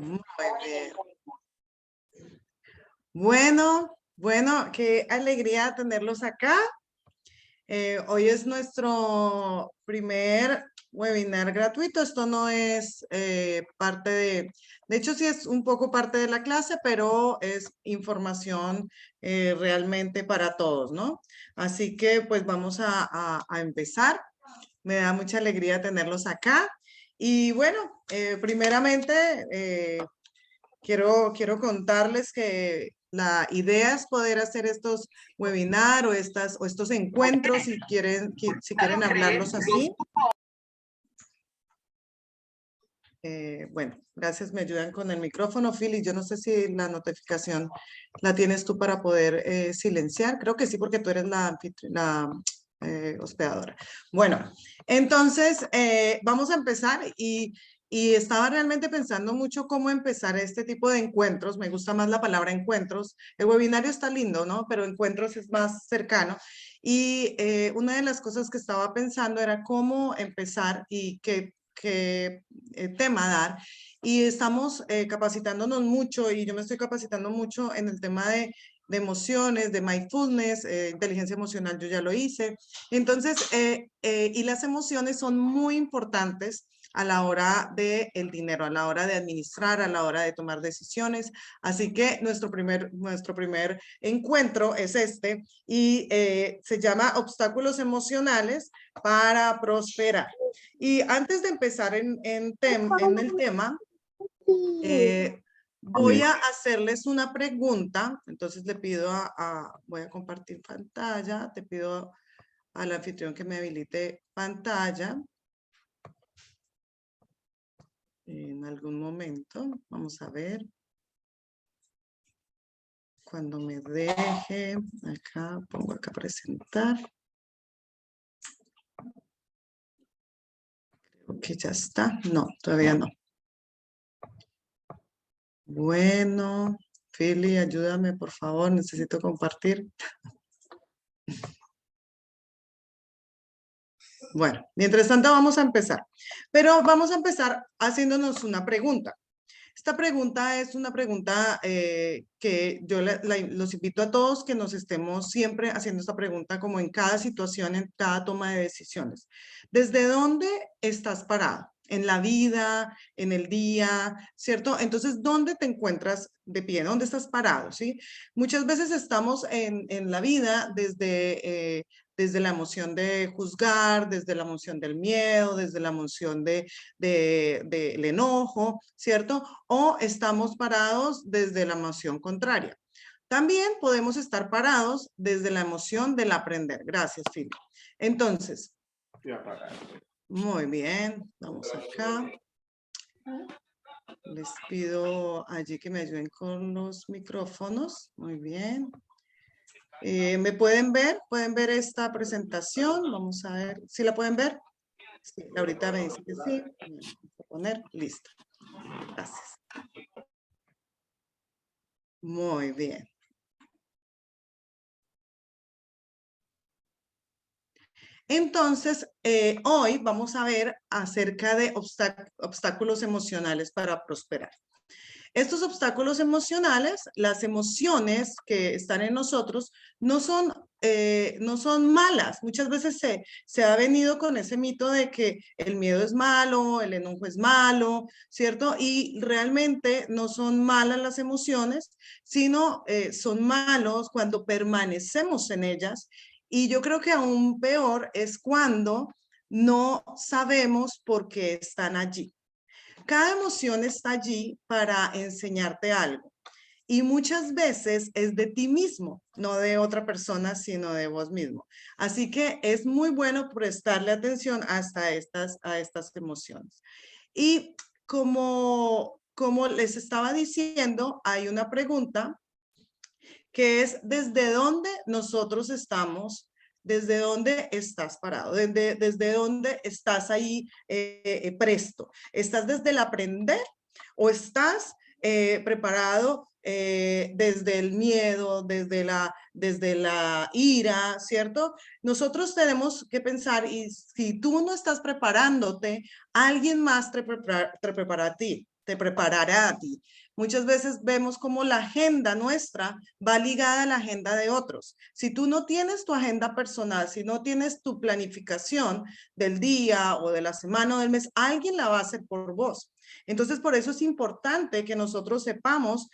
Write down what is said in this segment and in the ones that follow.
Muy bien. Bueno, qué alegría tenerlos acá. Hoy es nuestro primer webinar gratuito. Esto no es parte de hecho sí es un poco parte de la clase, pero es información realmente para todos, ¿no? Así que pues vamos a empezar. Me da mucha alegría tenerlos acá. Y bueno, primeramente quiero contarles que la idea es poder hacer estos webinars o estos encuentros, si quieren hablarlos así. Bueno, gracias, me ayudan con el micrófono, Philly. Yo no sé si la notificación la tienes tú para poder silenciar. Creo que sí, porque tú eres la hospedadora. Bueno, entonces vamos a empezar y estaba realmente pensando mucho cómo empezar este tipo de encuentros. Me gusta más la palabra encuentros. El webinario está lindo, ¿no? Pero encuentros es más cercano. Y una de las cosas que estaba pensando era cómo empezar y qué tema dar. Y estamos capacitándonos mucho y yo me estoy capacitando mucho en el tema de emociones, de mindfulness, inteligencia emocional, yo ya lo hice. Entonces, y las emociones son muy importantes a la hora del dinero, a la hora de administrar, a la hora de tomar decisiones. Así que nuestro primer encuentro es este y se llama Obstáculos emocionales para prosperar. Y antes de empezar en el tema, voy a hacerles una pregunta. Entonces le pido voy a compartir pantalla, te pido al anfitrión que me habilite pantalla. En algún momento, vamos a ver. Cuando me deje, acá, pongo acá presentar. Creo que ya está. No, todavía no. Bueno, Philly, ayúdame, por favor, necesito compartir. Bueno, mientras tanto vamos a empezar. Pero vamos a empezar haciéndonos una pregunta. Esta pregunta es una pregunta que yo los invito a todos que nos estemos siempre haciendo esta pregunta como en cada situación, en cada toma de decisiones. ¿Desde dónde estás parado? En la vida, en el día, ¿cierto? Entonces, ¿dónde te encuentras de pie? ¿Dónde estás parado? ¿Sí? Muchas veces estamos en la vida desde la emoción de juzgar, desde la emoción del miedo, desde la emoción del enojo, ¿cierto? O estamos parados desde la emoción contraria. También podemos estar parados desde la emoción del aprender. Gracias, Phil. Entonces, muy bien, vamos acá. Les pido allí que me ayuden con los micrófonos. Muy bien. ¿Me pueden ver? ¿Pueden ver esta presentación? Vamos a ver. ¿Sí la pueden ver? Sí, ahorita me dice que sí. Vamos a poner listo. Gracias. Muy bien. Entonces, hoy vamos a ver acerca de obstáculos emocionales para prosperar. Estos obstáculos emocionales, las emociones que están en nosotros, no son malas. Muchas veces se ha venido con ese mito de que el miedo es malo, el enojo es malo, ¿cierto? Y realmente no son malas las emociones, sino son malos cuando permanecemos en ellas. Y yo creo que aún peor es cuando no sabemos por qué están allí. Cada emoción está allí para enseñarte algo y muchas veces es de ti mismo, no de otra persona, sino de vos mismo. Así que es muy bueno prestarle atención a estas emociones. Y como les estaba diciendo, hay una pregunta que es ¿desde dónde nosotros estamos? ¿Desde dónde estás parado? ¿Desde dónde estás ahí presto? ¿Estás desde el aprender o estás preparado desde el miedo, desde la ira, ¿cierto? Nosotros tenemos que pensar, y si tú no estás preparándote, alguien más te prepara a ti. te preparará a ti. Muchas veces vemos como la agenda nuestra va ligada a la agenda de otros. Si tú no tienes tu agenda personal, si no tienes tu planificación del día o de la semana o del mes, alguien la va a hacer por vos. Entonces, por eso es importante que nosotros sepamos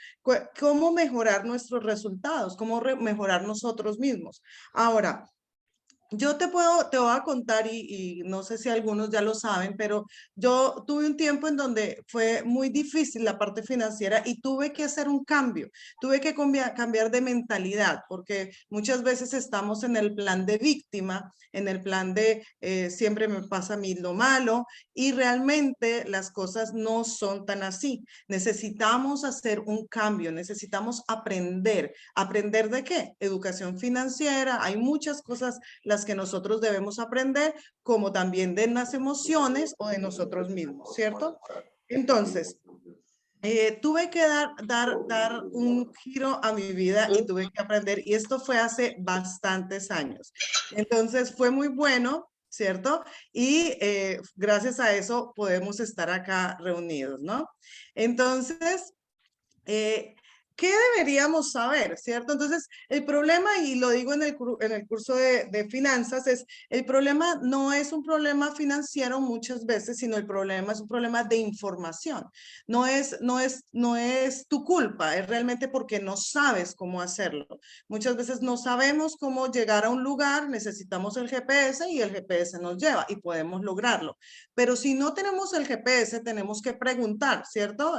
cómo mejorar nuestros resultados, cómo mejorar nosotros mismos. Ahora, yo te voy a contar y no sé si algunos ya lo saben, pero yo tuve un tiempo en donde fue muy difícil la parte financiera y tuve que hacer un cambio, tuve que cambiar de mentalidad, porque muchas veces estamos en el plan de víctima, en el plan de siempre me pasa a mí lo malo y realmente las cosas no son tan así. Necesitamos hacer un cambio, necesitamos aprender. ¿Aprender de qué? Educación financiera, hay muchas cosas las que nosotros debemos aprender, como también de las emociones o de nosotros mismos, ¿cierto? Entonces, tuve que dar un giro a mi vida y tuve que aprender, y esto fue hace bastantes años. Entonces, fue muy bueno, ¿cierto? Y gracias a eso podemos estar acá reunidos, ¿no? Entonces, eh, ¿qué deberíamos saber, cierto? Entonces, el problema, y lo digo en el curso de finanzas, es el problema no es un problema financiero muchas veces, sino el problema es un problema de información. No es tu culpa, es realmente porque no sabes cómo hacerlo. Muchas veces no sabemos cómo llegar a un lugar, necesitamos el GPS y el GPS nos lleva y podemos lograrlo. Pero si no tenemos el GPS, tenemos que preguntar, ¿cierto?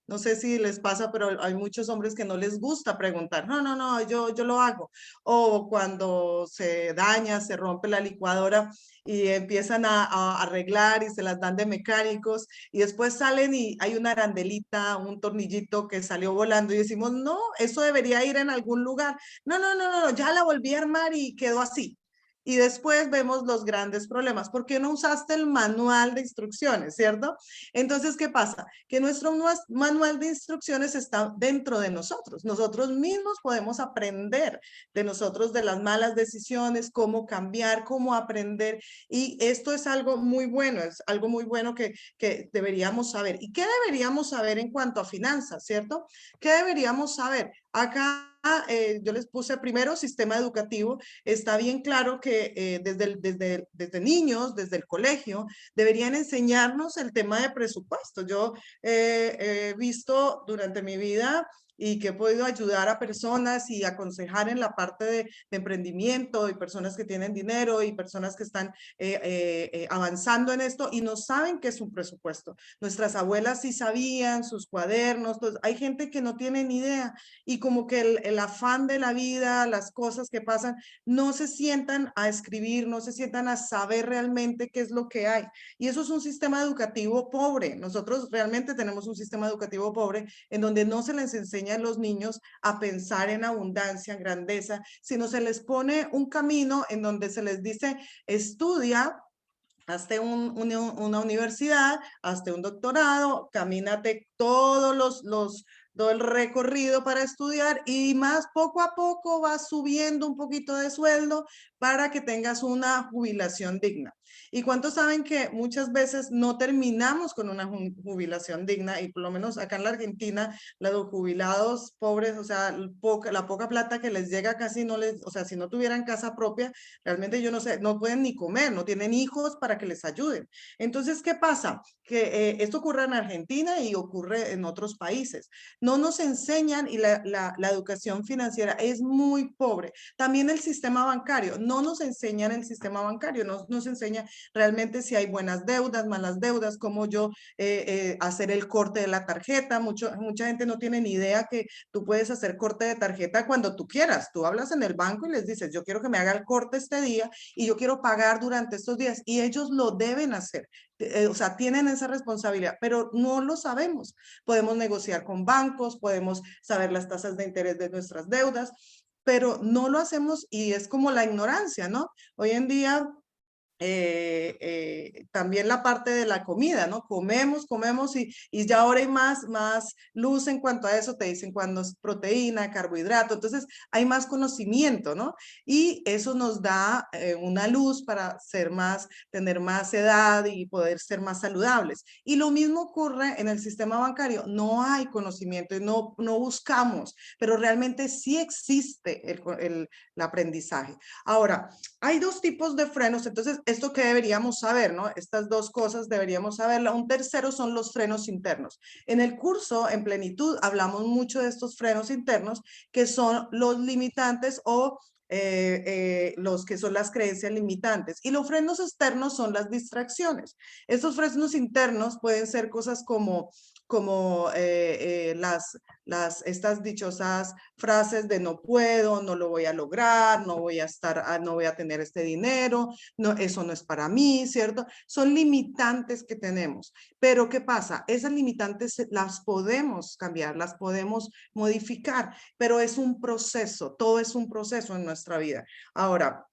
No sé si les pasa, pero hay muchos hombres que no les gusta preguntar. No, no, no, yo lo hago. O cuando se daña, se rompe la licuadora y empiezan a arreglar y se las dan de mecánicos y después salen y hay una arandelita, un tornillito que salió volando y decimos, no, eso debería ir en algún lugar. No, no, no, no, ya la volví a armar y quedó así. Y después vemos los grandes problemas. ¿Por qué no usaste el manual de instrucciones, cierto? Entonces, ¿qué pasa? Que nuestro manual de instrucciones está dentro de nosotros. Nosotros mismos podemos aprender de nosotros, de las malas decisiones, cómo cambiar, cómo aprender. Y esto es algo muy bueno, es algo muy bueno que deberíamos saber. ¿Y qué deberíamos saber en cuanto a finanzas, cierto? ¿Qué deberíamos saber? Acá yo les puse primero sistema educativo. Está bien claro que desde niños, desde el colegio, deberían enseñarnos el tema de presupuesto. Yo he visto durante mi vida y que he podido ayudar a personas y aconsejar en la parte de emprendimiento y personas que tienen dinero y personas que están avanzando en esto y no saben qué es un presupuesto. Nuestras abuelas sí sabían, sus cuadernos, entonces, hay gente que no tiene ni idea y como que el afán de la vida, las cosas que pasan, no se sientan a escribir, no se sientan a saber realmente qué es lo que hay. Y eso es un sistema educativo pobre. Nosotros realmente tenemos un sistema educativo pobre en donde no se les enseña a los niños a pensar en abundancia, en grandeza, sino se les pone un camino en donde se les dice, estudia, hazte una universidad, hazte un doctorado, camínate todo el recorrido para estudiar y más poco a poco vas subiendo un poquito de sueldo para que tengas una jubilación digna. ¿Y cuántos saben que muchas veces no terminamos con una jubilación digna? Y por lo menos acá en la Argentina, los jubilados pobres, o sea, la poca plata que les llega casi no les, o sea, si no tuvieran casa propia, realmente yo no sé, no pueden ni comer, no tienen hijos para que les ayuden. Entonces, ¿qué pasa? Que esto ocurre en Argentina y ocurre en otros países. No nos enseñan y la educación financiera es muy pobre. También el sistema bancario, no nos enseñan el sistema bancario, no nos enseña realmente si hay buenas deudas, malas deudas, cómo yo hacer el corte de la tarjeta. Mucha gente no tiene ni idea que tú puedes hacer corte de tarjeta cuando tú quieras. Tú hablas en el banco y les dices, yo quiero que me haga el corte este día y yo quiero pagar durante estos días y ellos lo deben hacer. O sea, tienen esa responsabilidad, pero no lo sabemos. Podemos negociar con bancos, podemos saber las tasas de interés de nuestras deudas, pero no lo hacemos y es como la ignorancia, ¿no? Hoy en día también la parte de la comida, ¿no? Comemos y ya ahora hay más luz en cuanto a eso, te dicen cuando es proteína, carbohidrato, entonces hay más conocimiento, ¿no? Y eso nos da una luz para tener más edad y poder ser más saludables. Y lo mismo ocurre en el sistema bancario, no hay conocimiento y no buscamos, pero realmente sí existe el aprendizaje. Ahora, hay dos tipos de frenos, entonces esto que deberíamos saber, ¿no? Estas dos cosas deberíamos saberla. Un tercero son los frenos internos. En el curso, en Plenitud, hablamos mucho de estos frenos internos, que son los limitantes o los que son las creencias limitantes. Y los frenos externos son las distracciones. Estos frenos internos pueden ser cosas como estas dichosas frases de no puedo, no lo voy a lograr, no voy a tener este dinero, no, eso no es para mí, ¿cierto? Son limitantes que tenemos. Pero ¿qué pasa? Esas limitantes las podemos cambiar, las podemos modificar, pero es un proceso, todo es un proceso en nuestra vida. Ahora,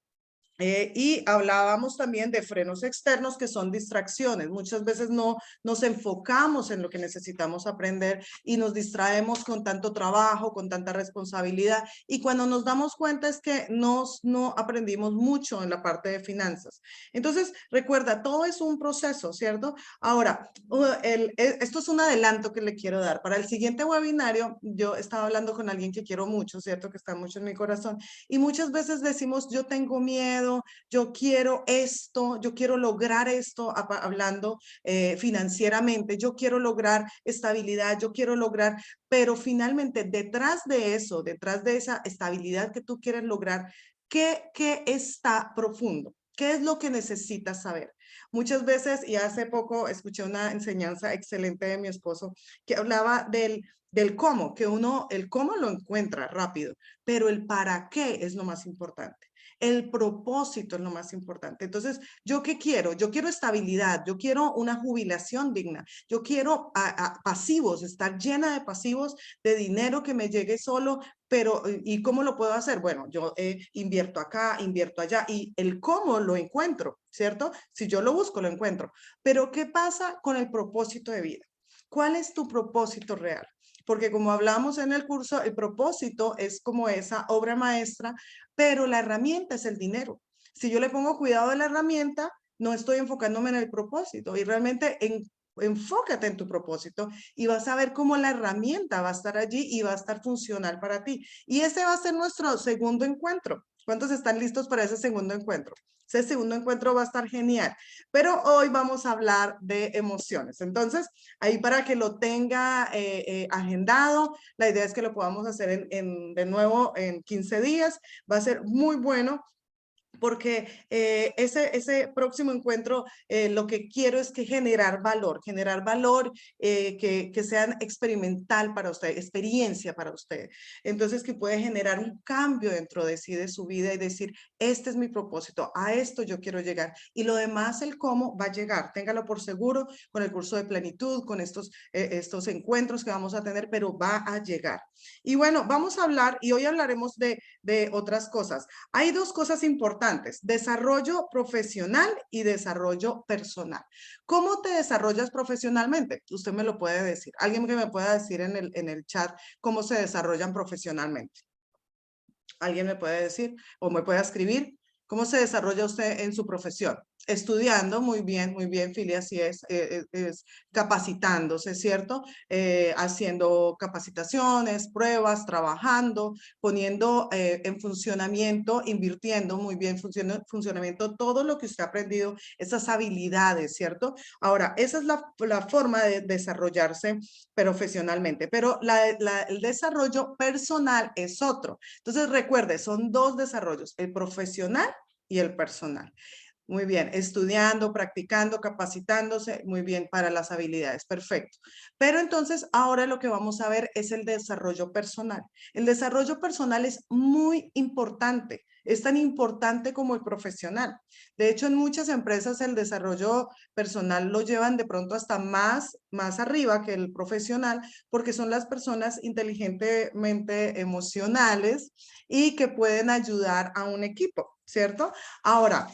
y hablábamos también de frenos externos que son distracciones. Muchas veces no nos enfocamos en lo que necesitamos aprender y nos distraemos con tanto trabajo, con tanta responsabilidad. Y cuando nos damos cuenta es que no aprendimos mucho en la parte de finanzas. Entonces, recuerda, todo es un proceso, ¿cierto? Ahora, esto es un adelanto que le quiero dar. Para el siguiente webinario, yo estaba hablando con alguien que quiero mucho, ¿cierto? Que está mucho en mi corazón. Y muchas veces decimos, yo tengo miedo, yo quiero esto, yo quiero lograr esto, hablando financieramente, yo quiero lograr estabilidad, yo quiero lograr, pero finalmente detrás de eso, detrás de esa estabilidad que tú quieres lograr, ¿qué está profundo? ¿Qué es lo que necesitas saber? Muchas veces, y hace poco escuché una enseñanza excelente de mi esposo que hablaba del cómo, el cómo lo encuentra rápido, pero el para qué es lo más importante. El propósito es lo más importante. Entonces, ¿yo qué quiero? Yo quiero estabilidad, yo quiero una jubilación digna, yo quiero pasivos, estar llena de pasivos, de dinero que me llegue solo, pero ¿y cómo lo puedo hacer? Bueno, yo invierto acá, invierto allá y el cómo lo encuentro, ¿cierto? Si yo lo busco, lo encuentro. Pero ¿qué pasa con el propósito de vida? ¿Cuál es tu propósito real? Porque como hablamos en el curso, el propósito es como esa obra maestra, pero la herramienta es el dinero. Si yo le pongo cuidado a la herramienta, no estoy enfocándome en el propósito y realmente enfócate en tu propósito y vas a ver cómo la herramienta va a estar allí y va a estar funcional para ti. Y ese va a ser nuestro segundo encuentro. ¿Cuántos están listos para ese segundo encuentro? Ese segundo encuentro va a estar genial, pero hoy vamos a hablar de emociones. Entonces, ahí para que lo tenga agendado, la idea es que lo podamos hacer de nuevo en 15 días. Va a ser muy bueno porque ese próximo encuentro lo que quiero es que generar valor que sea experimental para usted, experiencia para usted. Entonces que puede generar un cambio dentro de sí, de su vida y decir, este es mi propósito, a esto yo quiero llegar. Y lo demás, el cómo va a llegar, téngalo por seguro con el curso de plenitud, con estos encuentros que vamos a tener, pero va a llegar. Y bueno, vamos a hablar y hoy hablaremos de otras cosas. Hay dos cosas importantes, desarrollo profesional y desarrollo personal. ¿Cómo te desarrollas profesionalmente? Usted me lo puede decir. Alguien que me pueda decir en el chat cómo se desarrollan profesionalmente. ¿Alguien me puede decir o me puede escribir cómo se desarrolla usted en su profesión? Estudiando, muy bien, Filia, así es capacitándose, ¿cierto? Haciendo capacitaciones, pruebas, trabajando, poniendo en funcionamiento, invirtiendo muy bien funcionamiento todo lo que usted ha aprendido, esas habilidades, ¿cierto? Ahora, esa es la forma de desarrollarse profesionalmente, pero el desarrollo personal es otro. Entonces, recuerde, son dos desarrollos, el profesional y el personal. Muy bien, estudiando, practicando, capacitándose, muy bien para las habilidades, perfecto. Pero entonces ahora lo que vamos a ver es el desarrollo personal. El desarrollo personal es muy importante, es tan importante como el profesional. De hecho, en muchas empresas el desarrollo personal lo llevan de pronto hasta más arriba que el profesional, porque son las personas inteligentemente emocionales y que pueden ayudar a un equipo, ¿cierto? Ahora,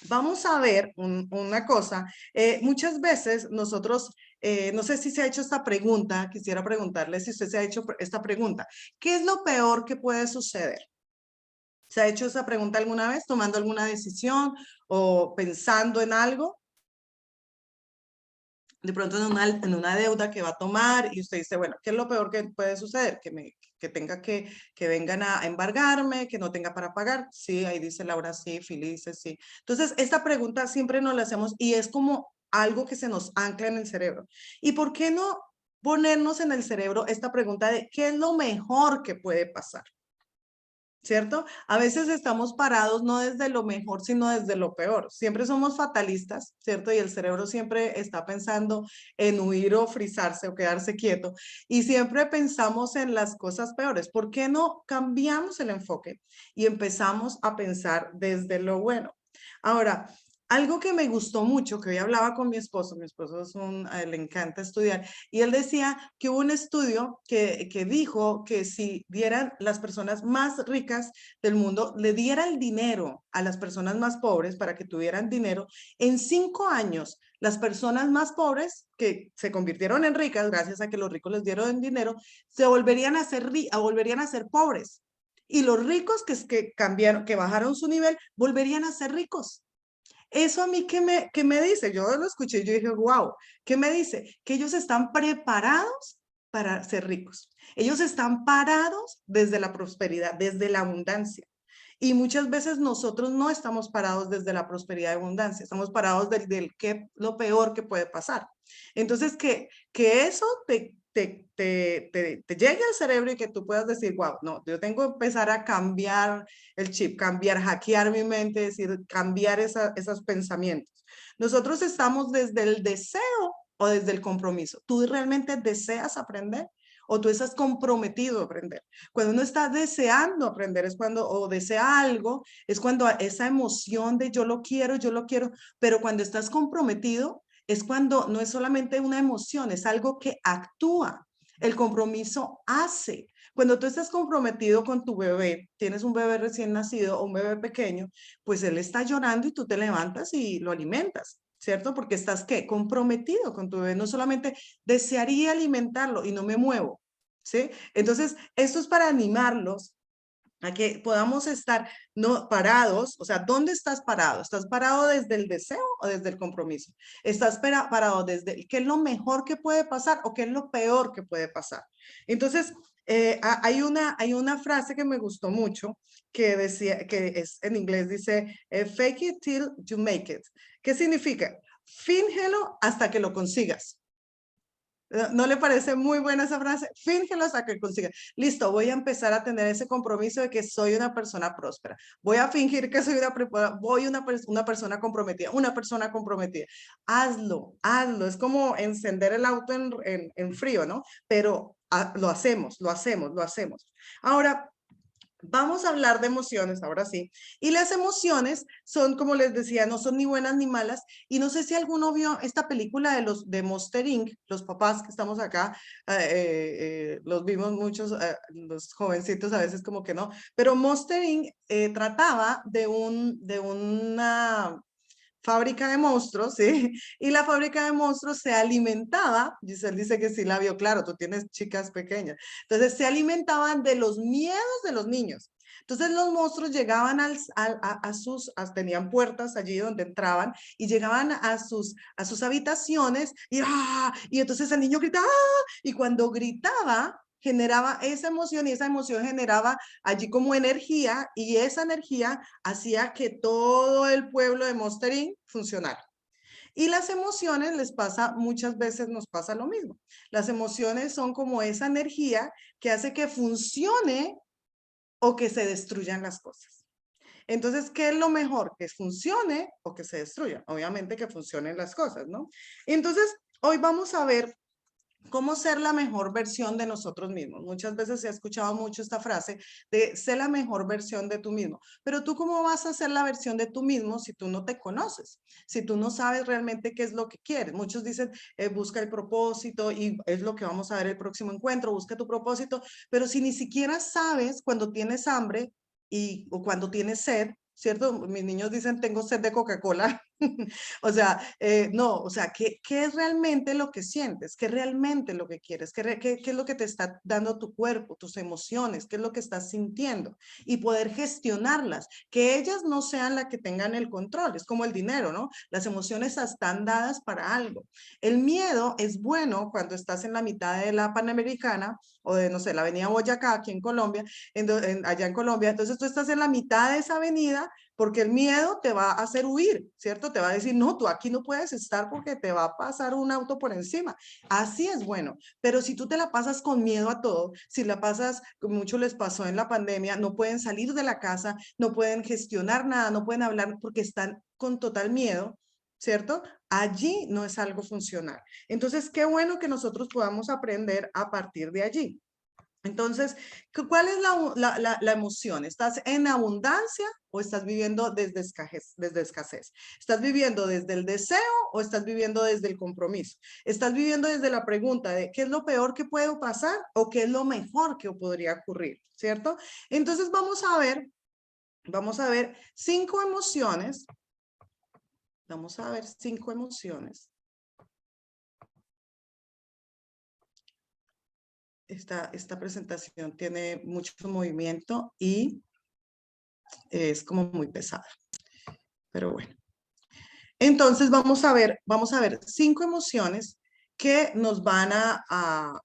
vamos a ver una cosa. Muchas veces nosotros, no sé si se ha hecho esta pregunta, quisiera preguntarle si usted se ha hecho esta pregunta. ¿Qué es lo peor que puede suceder? ¿Se ha hecho esa pregunta alguna vez, tomando alguna decisión o pensando en algo? De pronto en una deuda que va a tomar y usted dice, bueno, ¿qué es lo peor que puede suceder? Que tenga que vengan a embargarme, que no tenga para pagar. Sí, ahí dice Laura, sí, felices, sí. Entonces, esta pregunta siempre nos la hacemos y es como algo que se nos ancla en el cerebro. ¿Y por qué no ponernos en el cerebro esta pregunta de qué es lo mejor que puede pasar? ¿Cierto? A veces estamos parados no desde lo mejor, sino desde lo peor. Siempre somos fatalistas, ¿cierto? Y el cerebro siempre está pensando en huir o frizarse o quedarse quieto. Y siempre pensamos en las cosas peores. ¿Por qué no cambiamos el enfoque y empezamos a pensar desde lo bueno? Ahora, algo que me gustó mucho, que hoy hablaba con mi esposo es le encanta estudiar, y él decía que hubo un estudio que dijo que si dieran las personas más ricas del mundo, le diera el dinero a las personas más pobres para que tuvieran dinero, en 5 años, las personas más pobres que se convirtieron en ricas gracias a que los ricos les dieron dinero, se volverían volverían a ser pobres. Y los ricos que cambiaron, que bajaron su nivel, volverían a ser ricos. Eso a mí, qué me dice? Yo lo escuché y yo dije, wow, ¿qué me dice? Que ellos están preparados para ser ricos. Ellos están parados desde la prosperidad, desde la abundancia. Y muchas veces nosotros no estamos parados desde la prosperidad y abundancia, estamos parados del lo peor que puede pasar. Entonces, que eso te llegue al cerebro y que tú puedas decir, wow, no, yo tengo que empezar a cambiar el chip, cambiar, hackear mi mente, decir, cambiar esos pensamientos. Nosotros estamos desde el deseo o desde el compromiso. ¿Tú realmente deseas aprender? ¿O tú estás comprometido a aprender? Cuando uno está deseando aprender es cuando, o desea algo, es cuando esa emoción de yo lo quiero, pero cuando estás comprometido es cuando no es solamente una emoción, es algo que actúa. El compromiso hace. Cuando tú estás comprometido con tu bebé, tienes un bebé recién nacido o un bebé pequeño, pues él está llorando y tú te levantas y lo alimentas, ¿cierto? Porque estás, ¿qué? Comprometido con tu bebé. No solamente desearía alimentarlo y no me muevo, ¿sí? Entonces, esto es para animarlos a que podamos estar no parados, o sea, ¿dónde estás parado? ¿Estás parado desde el deseo o desde el compromiso? ¿Estás parado desde qué es lo mejor que puede pasar o qué es lo peor que puede pasar? Entonces, hay una frase que me gustó mucho que decía, que es en inglés, dice, fake it till you make it. ¿Qué significa? Fíngelo hasta que lo consigas. ¿No le parece muy buena esa frase? Fíngelo hasta que consiga. Listo, voy a empezar a tener ese compromiso de que soy una persona próspera. Voy a fingir que soy una persona comprometida, una persona comprometida. Hazlo, hazlo. Es como encender el auto en frío, ¿no? Pero lo hacemos, lo hacemos, lo hacemos. Ahora, vamos a hablar de emociones, ahora sí. Y las emociones son, como les decía, no son ni buenas ni malas. Y no sé si alguno vio esta película de Monster Inc., los papás que estamos acá, los vimos muchos, los jovencitos a veces como que no. Pero Monster Inc. Trataba de una fábrica de monstruos, ¿sí? Y la fábrica de monstruos se alimentaba, Giselle dice que sí la vio, claro, tú tienes chicas pequeñas, entonces se alimentaban de los miedos de los niños. Entonces los monstruos llegaban tenían puertas allí donde entraban y llegaban a sus habitaciones y entonces el niño gritaba y cuando gritaba generaba esa emoción y esa emoción generaba allí como energía y esa energía hacía que todo el pueblo de Monster Inc. funcionara. Y las emociones les pasa, muchas veces nos pasa lo mismo. Las emociones son como esa energía que hace que funcione o que se destruyan las cosas. Entonces, ¿qué es lo mejor? Que funcione o que se destruya. Obviamente que funcionen las cosas, ¿no? Entonces, hoy vamos a ver cómo ser la mejor versión de nosotros mismos. Muchas veces se ha escuchado mucho esta frase de ser la mejor versión de tú mismo. Pero tú cómo vas a ser la versión de tú mismo si tú no te conoces, si tú no sabes realmente qué es lo que quieres. Muchos dicen, busca el propósito y es lo que vamos a ver el próximo encuentro, busca tu propósito, pero si ni siquiera sabes cuando tienes hambre o cuando tienes sed, ¿cierto? Mis niños dicen, tengo sed de Coca-Cola. O sea, no, o sea, ¿qué es realmente lo que sientes? ¿Qué es realmente lo que quieres? ¿Qué es lo que te está dando tu cuerpo, tus emociones? ¿Qué es lo que estás sintiendo? Y poder gestionarlas, que ellas no sean las que tengan el control. Es como el dinero, ¿no? Las emociones están dadas para algo. El miedo es bueno cuando estás en la mitad de la Panamericana o de, no sé, la avenida Boyacá, aquí en Colombia, allá en Colombia. Entonces tú estás en la mitad de esa avenida porque el miedo te va a hacer huir, ¿cierto? Te va a decir, no, tú aquí no puedes estar porque te va a pasar un auto por encima. Así es bueno, pero si tú te la pasas con miedo a todo, si la pasas, como mucho les pasó en la pandemia, no pueden salir de la casa, no pueden gestionar nada, no pueden hablar porque están con total miedo, ¿cierto? Allí no es algo funcional. Entonces, qué bueno que nosotros podamos aprender a partir de allí. Entonces, ¿cuál es la emoción? ¿Estás en abundancia o estás viviendo desde escasez, desde escasez? ¿Estás viviendo desde el deseo o estás viviendo desde el compromiso? ¿Estás viviendo desde la pregunta de qué es lo peor que puede pasar o qué es lo mejor que podría ocurrir? ¿Cierto? Entonces vamos a ver 5 emociones. Vamos a ver 5 emociones. Esta presentación tiene mucho movimiento y es como muy pesada, pero bueno. Entonces vamos a ver 5 emociones que nos van a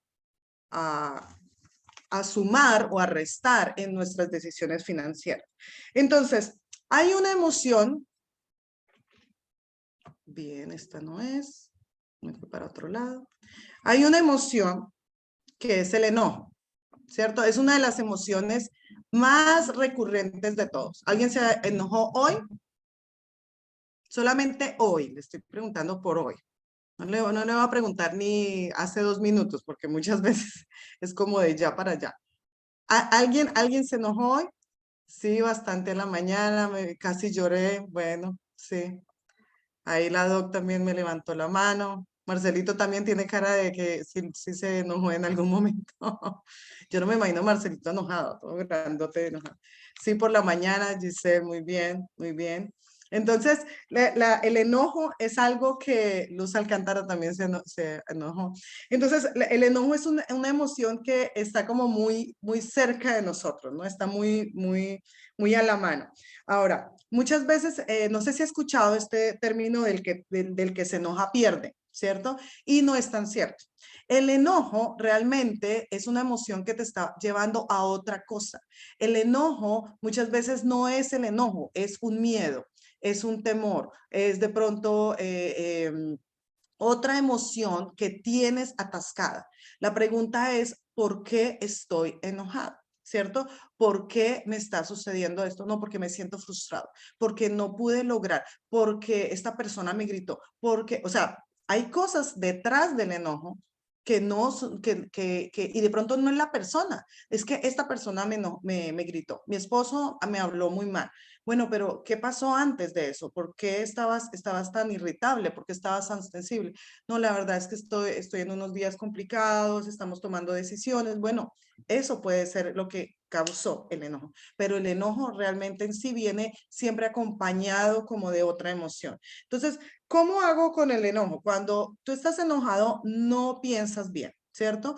sumar o a restar en nuestras decisiones financieras. Entonces, hay una emoción, bien, esta no es, me fui para otro lado. Hay una emoción que es el enojo, ¿cierto? Es una de las emociones más recurrentes de todos. ¿Alguien se enojó hoy? Solamente hoy, le estoy preguntando por hoy. No le voy a preguntar ni hace 2 minutos, porque muchas veces es como de ya para allá. ¿Alguien se enojó hoy? Sí, bastante en la mañana, casi lloré. Bueno, sí. Ahí la doc también me levantó la mano. Marcelito también tiene cara de que sí se enojó en algún momento. Yo no me imagino a Marcelito enojado, todo grandote enojado. Sí, por la mañana, Giselle, muy bien, muy bien. Entonces, el enojo es algo que Luz Alcántara también se enojó. Entonces, el enojo es una emoción que está como muy cerca de nosotros, ¿no? Está muy a la mano. Ahora, muchas veces, no sé si ha escuchado este término del que se enoja pierde, ¿cierto? Y no es tan cierto. El enojo realmente es una emoción que te está llevando a otra cosa. El enojo muchas veces no es el enojo, es un miedo, es un temor, es de pronto otra emoción que tienes atascada. La pregunta es, ¿por qué estoy enojado? ¿Cierto? ¿Por qué me está sucediendo esto? No, porque me siento frustrado, porque no pude lograr, porque esta persona me gritó, porque, o sea, hay cosas detrás del enojo que no, y de pronto no es la persona, es que esta persona me gritó, mi esposo me habló muy mal. Bueno, pero ¿qué pasó antes de eso? ¿Por qué estabas tan irritable? ¿Por qué estabas tan sensible? No, la verdad es que estoy en unos días complicados, estamos tomando decisiones. Bueno, eso puede ser lo que causó el enojo, pero el enojo realmente en sí viene siempre acompañado como de otra emoción. Entonces, ¿cómo hago con el enojo? Cuando tú estás enojado, no piensas bien, ¿cierto?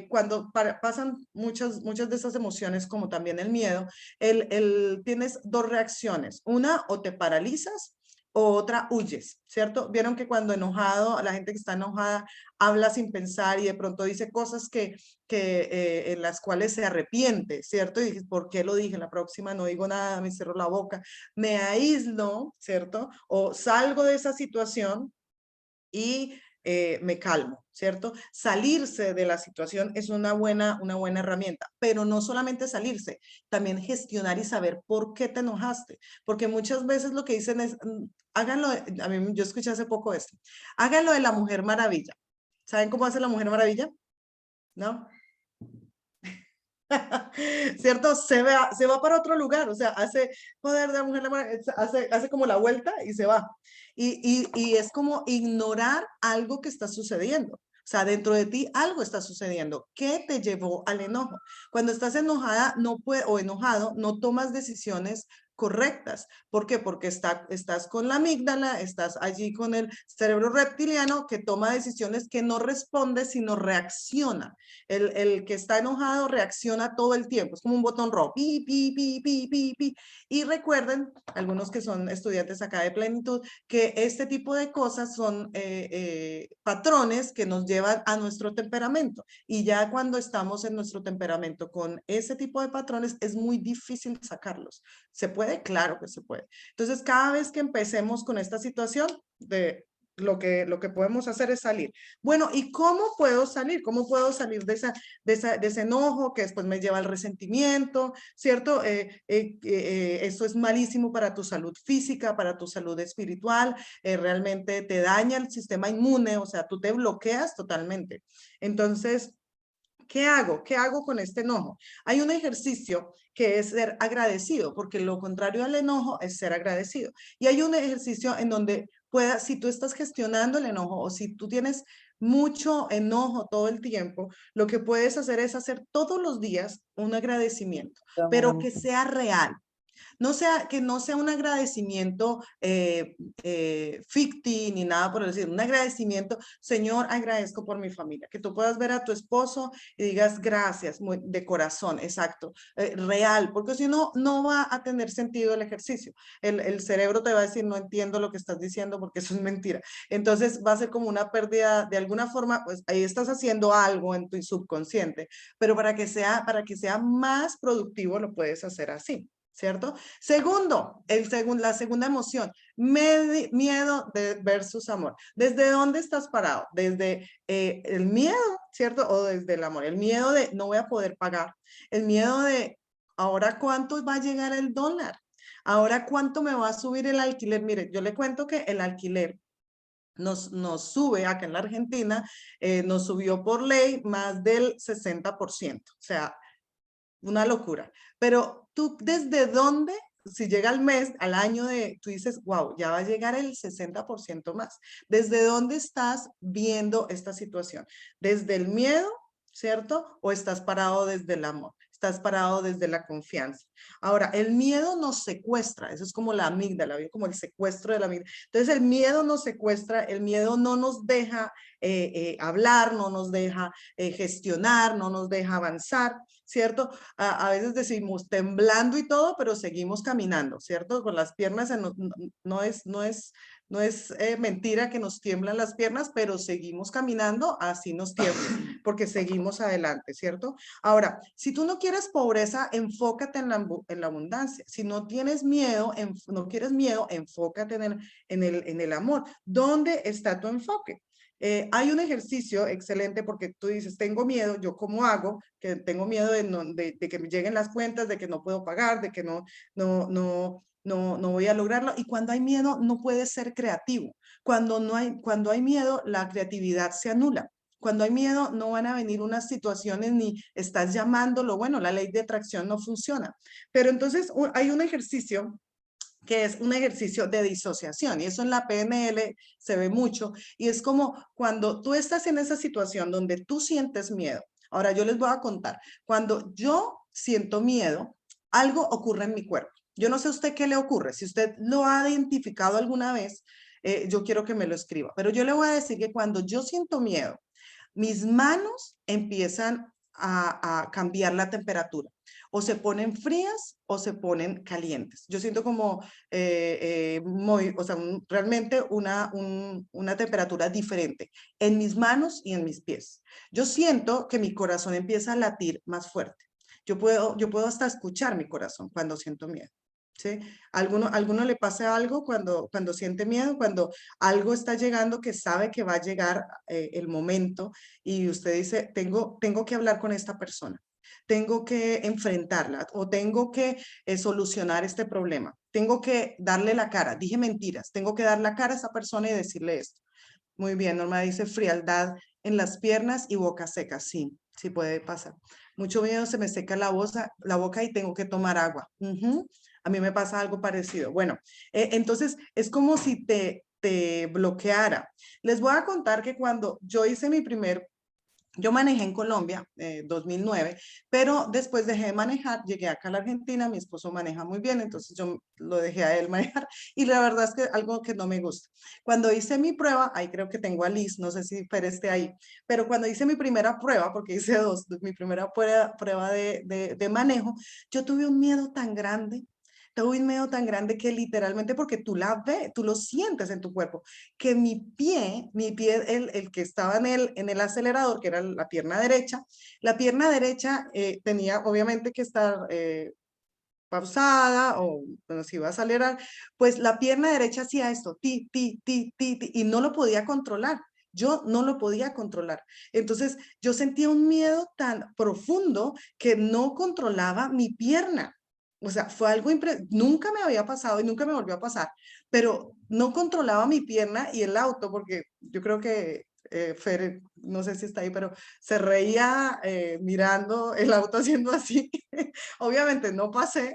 Cuando pasan muchas de esas emociones, como también el miedo, tienes 2 reacciones. Una, o te paralizas o otra, huyes, ¿cierto? Vieron que cuando enojado, la gente que está enojada habla sin pensar y de pronto dice cosas en las cuales se arrepiente, ¿cierto? Y dices, ¿por qué lo dije? La próxima no digo nada, me cierro la boca, me aíslo, ¿cierto? O salgo de esa situación y me calmo, ¿cierto? Salirse de la situación es una buena herramienta, pero no solamente salirse, también gestionar y saber por qué te enojaste, porque muchas veces lo que dicen es, háganlo, yo escuché hace poco esto, háganlo de la Mujer Maravilla. ¿Saben cómo hace la Mujer Maravilla? ¿No? ¿Cierto? Se va para otro lugar, o sea, hace poder de la mujer, hace como la vuelta y se va. Y es como ignorar algo que está sucediendo. O sea, dentro de ti algo está sucediendo. ¿Qué te llevó al enojo? Cuando estás enojada o enojado, no tomas decisiones correctas. ¿Por qué? Porque estás con la amígdala, estás allí con el cerebro reptiliano que toma decisiones, que no responde, sino reacciona. El que está enojado reacciona todo el tiempo, es como un botón rojo, pi, pi, pi, pi, pi, pi. Y recuerden, algunos que son estudiantes acá de plenitud, que este tipo de cosas son patrones que nos llevan a nuestro temperamento. Y ya cuando estamos en nuestro temperamento con ese tipo de patrones, es muy difícil sacarlos. ¿Se puede? Claro que se puede. Entonces, cada vez que empecemos con esta situación, lo que podemos hacer es salir. Bueno, ¿y cómo puedo salir? ¿Cómo puedo salir de ese enojo que después me lleva al resentimiento? ¿Cierto? Eso es malísimo para tu salud física, para tu salud espiritual, realmente te daña el sistema inmune, o sea, tú te bloqueas totalmente. Entonces, ¿qué hago? ¿Qué hago con este enojo? Hay un ejercicio que es ser agradecido, porque lo contrario al enojo es ser agradecido. Y hay un ejercicio en donde puedas, si tú estás gestionando el enojo o si tú tienes mucho enojo todo el tiempo, lo que puedes hacer es hacer todos los días un agradecimiento, pero que sea real. Que no sea un agradecimiento ficti ni nada por decir, un agradecimiento, Señor, agradezco por mi familia, que tú puedas ver a tu esposo y digas gracias, de corazón, exacto, real, porque si no, no va a tener sentido el ejercicio. El cerebro te va a decir, no entiendo lo que estás diciendo porque eso es mentira. Entonces va a ser como una pérdida, de alguna forma, pues ahí estás haciendo algo en tu subconsciente, pero para que sea más productivo lo puedes hacer así. ¿Cierto? Segundo, la segunda emoción, miedo versus amor. ¿Desde dónde estás parado? Desde el miedo, ¿cierto? O desde el amor. El miedo de no voy a poder pagar. El miedo de ahora cuánto va a llegar el dólar. Ahora cuánto me va a subir el alquiler. Mire, yo le cuento que el alquiler nos sube acá en la Argentina, nos subió por ley más del 60%. O sea, una locura. Pero tú, ¿desde dónde? Si llega al mes, al año tú dices, wow, ya va a llegar el 60% más. ¿Desde dónde estás viendo esta situación? ¿Desde el miedo, cierto? ¿O estás parado desde el amor? Estás parado desde la confianza. Ahora, el miedo nos secuestra, eso es como la amígdala, como el secuestro de la amígdala. Entonces, el miedo nos secuestra, el miedo no nos deja hablar, no nos deja gestionar, no nos deja avanzar, ¿cierto? A veces decimos temblando y todo, pero seguimos caminando, ¿cierto? Con las piernas, no es mentira que nos tiemblan las piernas, pero seguimos caminando, así nos tiemblan, porque seguimos adelante, ¿cierto? Ahora, si tú no quieres pobreza, enfócate en la abundancia. Si no tienes miedo, no quieres miedo, enfócate en el amor. ¿Dónde está tu enfoque? Hay un ejercicio excelente porque tú dices, tengo miedo, ¿yo cómo hago? Que tengo miedo de que me lleguen las cuentas, de que no puedo pagar, de que no voy a lograrlo. Y cuando hay miedo, no puedes ser creativo. Cuando hay miedo, la creatividad se anula. Cuando hay miedo, no van a venir unas situaciones ni estás llamándolo. Bueno, la ley de atracción no funciona. Pero entonces hay un ejercicio que es un ejercicio de disociación y eso en la PNL se ve mucho y es como cuando tú estás en esa situación donde tú sientes miedo. Ahora yo les voy a contar, cuando yo siento miedo, algo ocurre en mi cuerpo. Yo no sé a usted qué le ocurre, si usted lo ha identificado alguna vez, yo quiero que me lo escriba, pero yo le voy a decir que cuando yo siento miedo, mis manos empiezan a cambiar la temperatura. O se ponen frías o se ponen calientes. Yo siento como, o sea, realmente una temperatura diferente en mis manos y en mis pies. Yo siento que mi corazón empieza a latir más fuerte. Yo puedo hasta escuchar mi corazón cuando siento miedo. ¿Sí? ¿Alguno le pasa algo cuando siente miedo? Cuando algo está llegando que sabe que va a llegar el momento y usted dice, tengo que hablar con esta persona, tengo que enfrentarla o tengo que solucionar este problema, tengo que darle la cara, dije mentiras, tengo que dar la cara a esa persona y decirle esto. Muy bien, Norma dice frialdad en las piernas y boca seca. Sí, sí puede pasar. Mucho miedo, se me seca la boca y tengo que tomar agua. A mí me pasa algo parecido. Bueno, entonces es como si te bloqueara. Les voy a contar que cuando yo hice mi primer Yo manejé en Colombia, 2009, pero después dejé de manejar, llegué acá a la Argentina, mi esposo maneja muy bien, entonces yo lo dejé a él manejar y la verdad es que algo que no me gusta. Cuando hice mi prueba, ahí creo que tengo a Liz, no sé si Fer esté ahí, pero cuando hice mi primera prueba, porque hice dos, mi primera prueba de manejo, yo tuve un miedo tan grande. Tuve un miedo tan grande que literalmente, porque tú la ves, tú lo sientes en tu cuerpo, que mi pie, el que estaba en el acelerador, que era la pierna derecha tenía obviamente que estar pausada o bueno, si iba a acelerar, pues la pierna derecha hacía esto, ti, ti, ti, ti, ti, y no lo podía controlar. Yo no lo podía controlar. Entonces yo sentía un miedo tan profundo que no controlaba mi pierna. O sea, fue algo nunca me había pasado y nunca me volvió a pasar, pero no controlaba mi pierna y el auto, porque yo creo que Fer, no sé si está ahí, pero se reía mirando el auto haciendo así. Obviamente no pasé,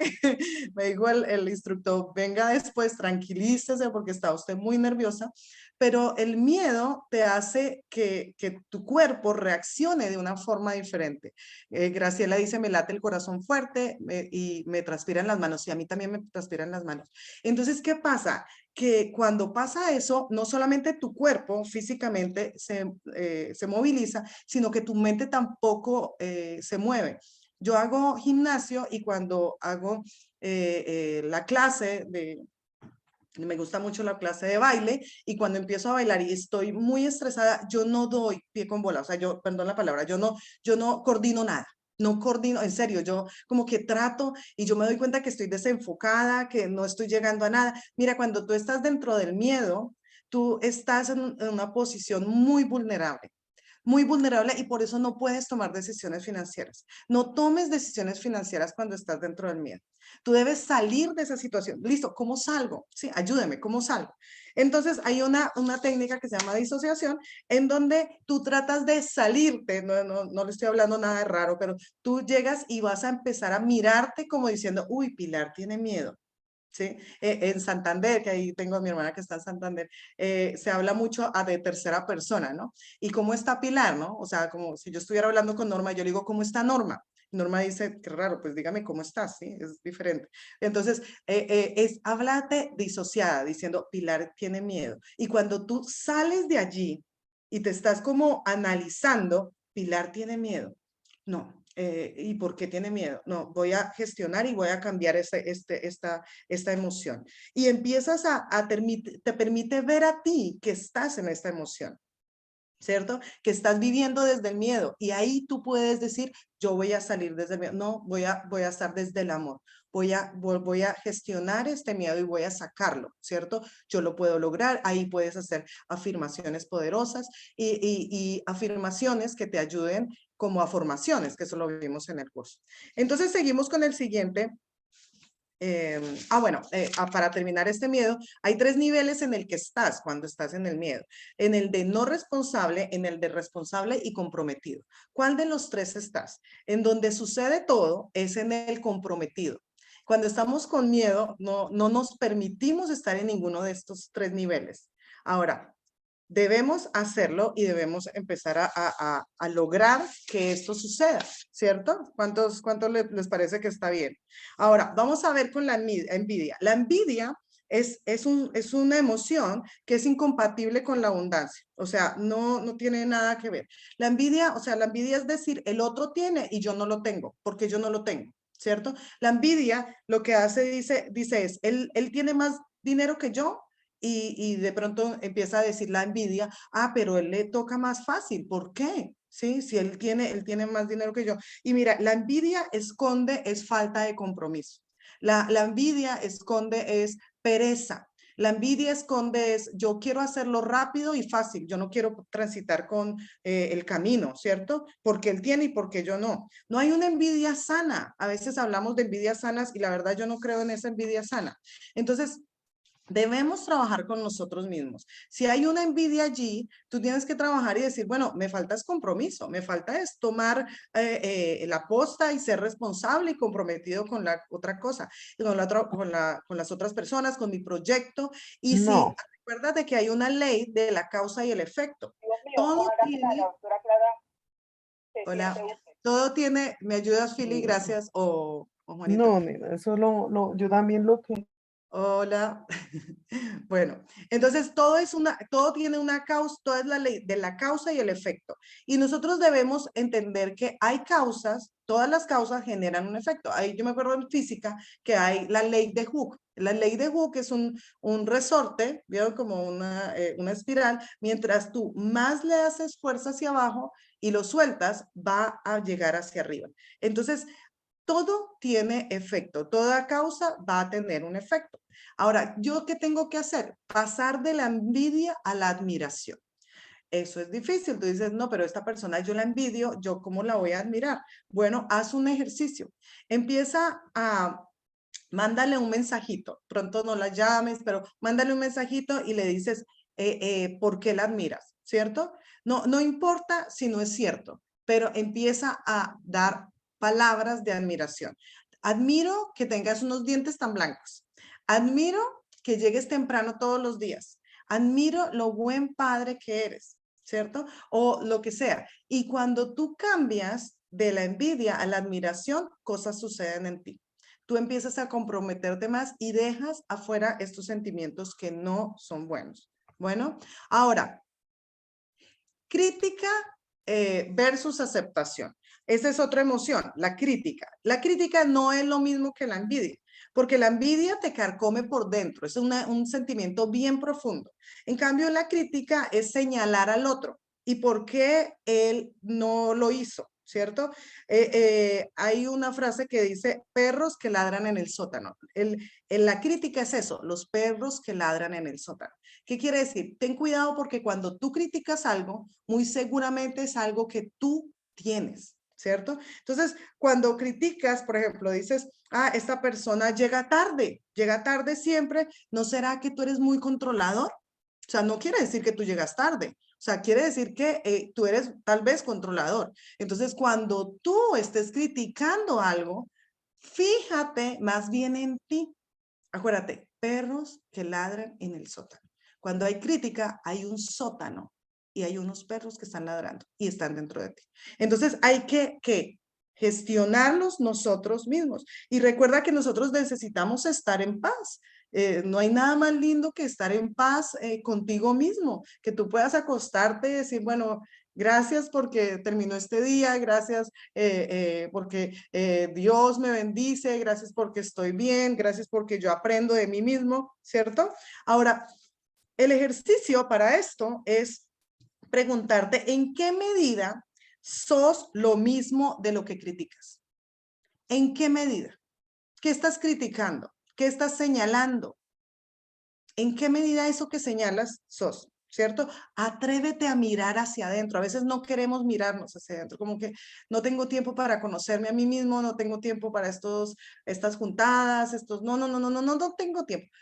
me dijo el instructor, venga después, tranquilícese porque está usted muy nerviosa, pero el miedo te hace que tu cuerpo reaccione de una forma diferente. Graciela dice, me late el corazón fuerte y me transpiran las manos, y a mí también me transpiran las manos. Entonces, ¿qué pasa? Que cuando pasa eso, no solamente tu cuerpo físicamente se moviliza, sino que tu mente tampoco se mueve. Yo hago gimnasio y cuando hago la clase me gusta mucho la clase de baile y cuando empiezo a bailar y estoy muy estresada, yo no doy pie con bola, o sea, yo, perdón la palabra, yo no coordino nada. No coordino, en serio, yo como que trato y yo me doy cuenta que estoy desenfocada, que no estoy llegando a nada. Mira, cuando tú estás dentro del miedo, tú estás en una posición muy vulnerable y por eso no puedes tomar decisiones financieras. No tomes decisiones financieras cuando estás dentro del miedo. Tú debes salir de esa situación. Listo, ¿cómo salgo? Sí, ayúdeme, ¿cómo salgo? Entonces hay una técnica que se llama disociación en donde tú tratas de salirte, no le estoy hablando nada de raro, pero tú llegas y vas a empezar a mirarte como diciendo, uy, Pilar tiene miedo. ¿Sí? En Santander, que ahí tengo a mi hermana que está en Santander, se habla mucho de tercera persona, ¿no? ¿Y cómo está Pilar, no? O sea, como si yo estuviera hablando con Norma, yo le digo, ¿cómo está Norma? Norma dice, qué raro, pues dígame cómo estás, ¿sí? Es diferente. Entonces, háblate disociada, diciendo, Pilar tiene miedo. Y cuando tú sales de allí y te estás como analizando, Pilar tiene miedo. No, ¿y por qué tiene miedo? No, voy a gestionar y voy a cambiar esta emoción. Y empiezas te permite ver a ti que estás en esta emoción. ¿Cierto? Que estás viviendo desde el miedo y ahí tú puedes decir, yo voy a salir desde el miedo, no, voy a estar desde el amor, voy a gestionar este miedo y voy a sacarlo, ¿cierto? Yo lo puedo lograr, ahí puedes hacer afirmaciones poderosas y afirmaciones que te ayuden como afirmaciones, que eso lo vimos en el curso. Entonces seguimos con el siguiente. Bueno, para terminar este miedo, hay 3 niveles en el que estás cuando estás en el miedo. En el de no responsable, en el de responsable y comprometido. ¿Cuál de los 3 estás? En donde sucede todo es en el comprometido. Cuando estamos con miedo, no nos permitimos estar en ninguno de estos 3 niveles. Ahora, debemos hacerlo y debemos empezar a lograr que esto suceda, ¿cierto? ¿Cuántos les parece que está bien? Ahora, vamos a ver con la envidia. La envidia es una emoción que es incompatible con la abundancia, o sea, no tiene nada que ver. La envidia, o sea, la envidia es decir, el otro tiene y yo no lo tengo, porque yo no lo tengo, ¿cierto? La envidia lo que hace, dice es, él tiene más dinero que yo, y de pronto empieza a decir la envidia, pero él le toca más fácil, ¿por qué? Sí, si él tiene más dinero que yo. Y mira, la envidia esconde es falta de compromiso. La envidia esconde es pereza. La envidia esconde es yo quiero hacerlo rápido y fácil, yo no quiero transitar con el camino, ¿cierto? Porque él tiene y porque yo no. No hay una envidia sana. A veces hablamos de envidias sanas y la verdad yo no creo en esa envidia sana. Entonces, debemos trabajar con nosotros mismos. Si hay una envidia allí, tú tienes que trabajar y decir, bueno, me falta es compromiso, me falta es tomar la posta y ser responsable y comprometido con la otra cosa, con las otras personas, con mi proyecto. Y si No. recuerda de que hay una ley de la causa y el efecto. Dios mío, Todo ojalá que la tiene doctora Clara. Hola. Todo tiene, ¿me ayudas, Fili? Gracias. O Juanita. No, nena, eso yo también lo que... Hola. Bueno, entonces todo tiene una causa, todo es la ley de la causa y el efecto. Y nosotros debemos entender que hay causas, todas las causas generan un efecto. Ahí yo me acuerdo en física que hay la ley de Hooke. La ley de Hooke es un resorte, ¿vieron? Como una espiral. Mientras tú más le haces fuerza hacia abajo y lo sueltas, va a llegar hacia arriba. Entonces, todo tiene efecto, toda causa va a tener un efecto. Ahora, ¿yo qué tengo que hacer? Pasar de la envidia a la admiración. Eso es difícil. Tú dices, no, pero esta persona yo la envidio, ¿yo cómo la voy a admirar? Bueno, haz un ejercicio. Empieza a, mándale un mensajito. Pronto no la llames, pero mándale un mensajito y le dices, ¿por qué la admiras? ¿Cierto? No importa si no es cierto, pero empieza a dar palabras de admiración. Admiro que tengas unos dientes tan blancos. Admiro que llegues temprano todos los días. Admiro lo buen padre que eres, ¿cierto? O lo que sea. Y cuando tú cambias de la envidia a la admiración, cosas suceden en ti. Tú empiezas a comprometerte más y dejas afuera estos sentimientos que no son buenos. Bueno, ahora, crítica versus aceptación. Esa es otra emoción, la crítica. La crítica no es lo mismo que la envidia, porque la envidia te carcome por dentro, es un sentimiento bien profundo. En cambio, la crítica es señalar al otro y por qué él no lo hizo, ¿cierto? Hay una frase que dice, perros que ladran en el sótano. La crítica es eso, los perros que ladran en el sótano. ¿Qué quiere decir? Ten cuidado porque cuando tú criticas algo, muy seguramente es algo que tú tienes, ¿cierto? Entonces, cuando criticas, por ejemplo, dices, esta persona llega tarde siempre, ¿no será que tú eres muy controlador? O sea, no quiere decir que tú llegas tarde, o sea, quiere decir que tú eres tal vez controlador. Entonces, cuando tú estés criticando algo, fíjate más bien en ti. Acuérdate, perros que ladran en el sótano. Cuando hay crítica, hay un sótano y hay unos perros que están ladrando y están dentro de ti. Entonces hay que gestionarlos nosotros mismos. Y recuerda que nosotros necesitamos estar en paz. No hay nada más lindo que estar en paz contigo mismo, que tú puedas acostarte y decir, bueno, gracias porque terminó este día, gracias porque Dios me bendice, gracias porque estoy bien, gracias porque yo aprendo de mí mismo, ¿cierto? Ahora, el ejercicio para esto es preguntarte en qué medida sos lo mismo de lo que criticas. ¿En qué medida? ¿Qué estás criticando? ¿Qué estás señalando? ¿En qué medida eso que señalas sos? ¿Cierto? Atrévete a mirar hacia adentro. A veces no queremos mirarnos hacia adentro, como que no tengo tiempo para conocerme a mí mismo, no tengo tiempo para estas juntadas, no tengo tiempo.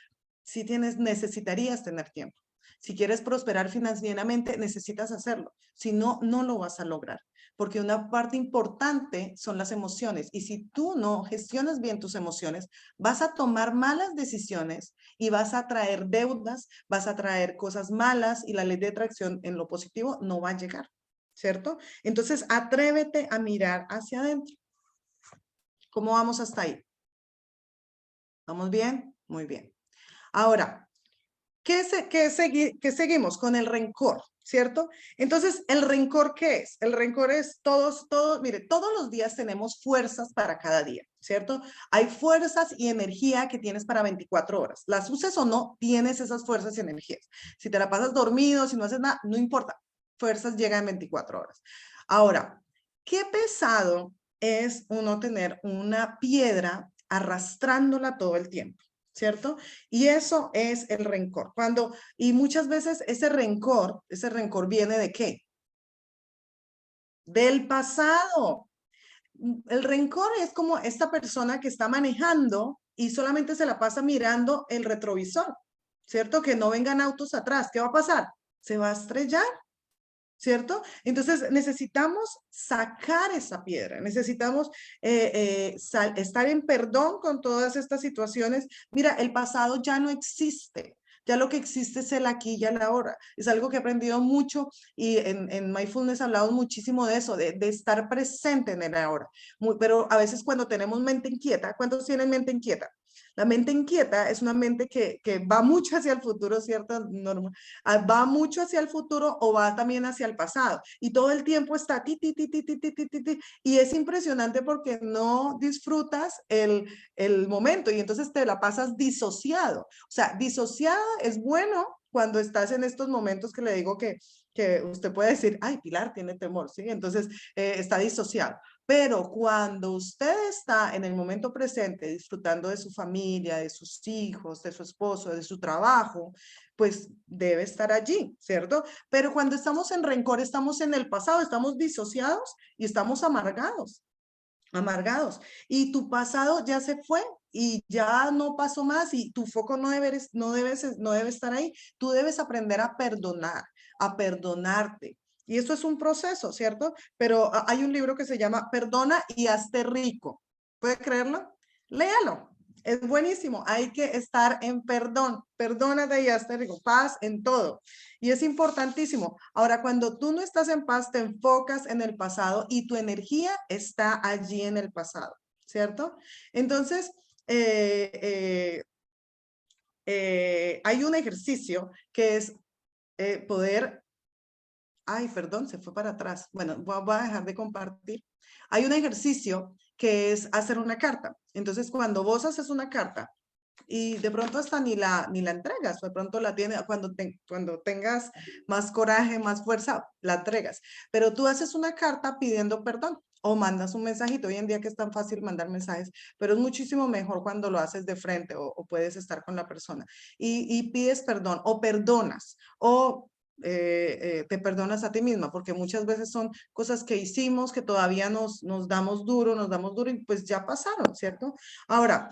Si tienes, necesitarías tener tiempo. Si quieres prosperar financieramente, necesitas hacerlo. Si no, no lo vas a lograr. Porque una parte importante son las emociones. Y si tú no gestionas bien tus emociones, vas a tomar malas decisiones y vas a traer deudas, vas a traer cosas malas y la ley de atracción en lo positivo no va a llegar. ¿Cierto? Entonces, atrévete a mirar hacia adentro. ¿Cómo vamos hasta ahí? ¿Vamos bien? Muy bien. Ahora, ¿qué seguimos? Con el rencor, ¿cierto? Entonces, ¿el rencor qué es? El rencor es mire, todos los días tenemos fuerzas para cada día, ¿cierto? Hay fuerzas y energía que tienes para 24 horas. Las uses o no, tienes esas fuerzas y energías. Si te la pasas dormido, si no haces nada, no importa. Fuerzas llegan en 24 horas. Ahora, qué pesado es uno tener una piedra arrastrándola todo el tiempo, ¿cierto? Y eso es el rencor. Y muchas veces ese rencor viene ¿de qué? Del pasado. El rencor es como esta persona que está manejando y solamente se la pasa mirando el retrovisor, ¿cierto? Que no vengan autos atrás. ¿Qué va a pasar? Se va a estrellar. ¿Cierto? Entonces necesitamos sacar esa piedra, necesitamos estar en perdón con todas estas situaciones. Mira, el pasado ya no existe, Ya lo que existe es el aquí y el ahora. Es algo que he aprendido mucho y en Mindfulness hablamos muchísimo de eso, de estar presente en el ahora. Pero a veces cuando tenemos mente inquieta, ¿cuántos tienen mente inquieta? La mente inquieta es una mente que va mucho hacia el futuro, ¿cierto, Norma? Va mucho hacia el futuro o va también hacia el pasado. Y todo el tiempo está ti, ti, ti, ti, ti, ti, ti, ti, ti. Y es impresionante porque no disfrutas el momento y entonces te la pasas disociado. O sea, disociado es bueno cuando estás en estos momentos que le digo que usted puede decir, ay, Pilar tiene temor, ¿sí? Entonces está disociado. Pero cuando usted está en el momento presente disfrutando de su familia, de sus hijos, de su esposo, de su trabajo, pues debe estar allí, ¿cierto? Pero cuando estamos en rencor, estamos en el pasado, estamos disociados y estamos amargados, amargados. Y tu pasado ya se fue y ya no pasó más y tu foco no debe estar ahí. Tú debes aprender a perdonar, a perdonarte. Y eso es un proceso, ¿cierto? Pero hay un libro que se llama Perdona y hazte rico. ¿Puede creerlo? Léalo. Es buenísimo. Hay que estar en perdón. Perdónate y hazte rico. Paz en todo. Y es importantísimo. Ahora, cuando tú no estás en paz, te enfocas en el pasado y tu energía está allí en el pasado, ¿cierto? Entonces, hay un ejercicio que es poder, ay, perdón, se fue para atrás. Bueno, voy a dejar de compartir. Hay un ejercicio que es hacer una carta. Entonces, cuando vos haces una carta, y de pronto hasta ni la entregas, de pronto la tienes, cuando tengas más coraje, más fuerza, la entregas. Pero tú haces una carta pidiendo perdón o mandas un mensajito. Hoy en día que es tan fácil mandar mensajes, pero es muchísimo mejor cuando lo haces de frente o puedes estar con la persona y pides perdón o perdonas o te perdonas a ti misma, porque muchas veces son cosas que hicimos que todavía nos damos duro y pues ya pasaron, ¿cierto? Ahora,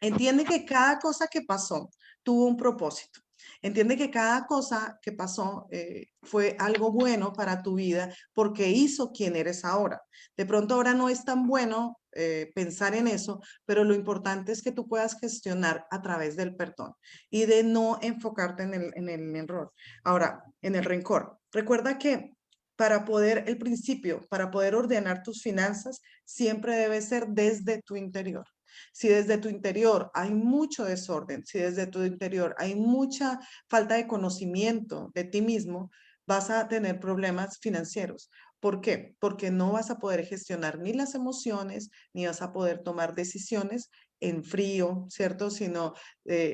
entiende que cada cosa que pasó tuvo un propósito. Entiende que cada cosa que pasó fue algo bueno para tu vida porque hizo quien eres ahora. De pronto ahora no es tan bueno pensar en eso, pero lo importante es que tú puedas gestionar a través del perdón y de no enfocarte en el error. Ahora, en el rencor. Recuerda que el principio, para poder ordenar tus finanzas, siempre debe ser desde tu interior. Si desde tu interior hay mucho desorden, si desde tu interior hay mucha falta de conocimiento de ti mismo, vas a tener problemas financieros. ¿Por qué? Porque no vas a poder gestionar ni las emociones, ni vas a poder tomar decisiones en frío, ¿cierto? Sino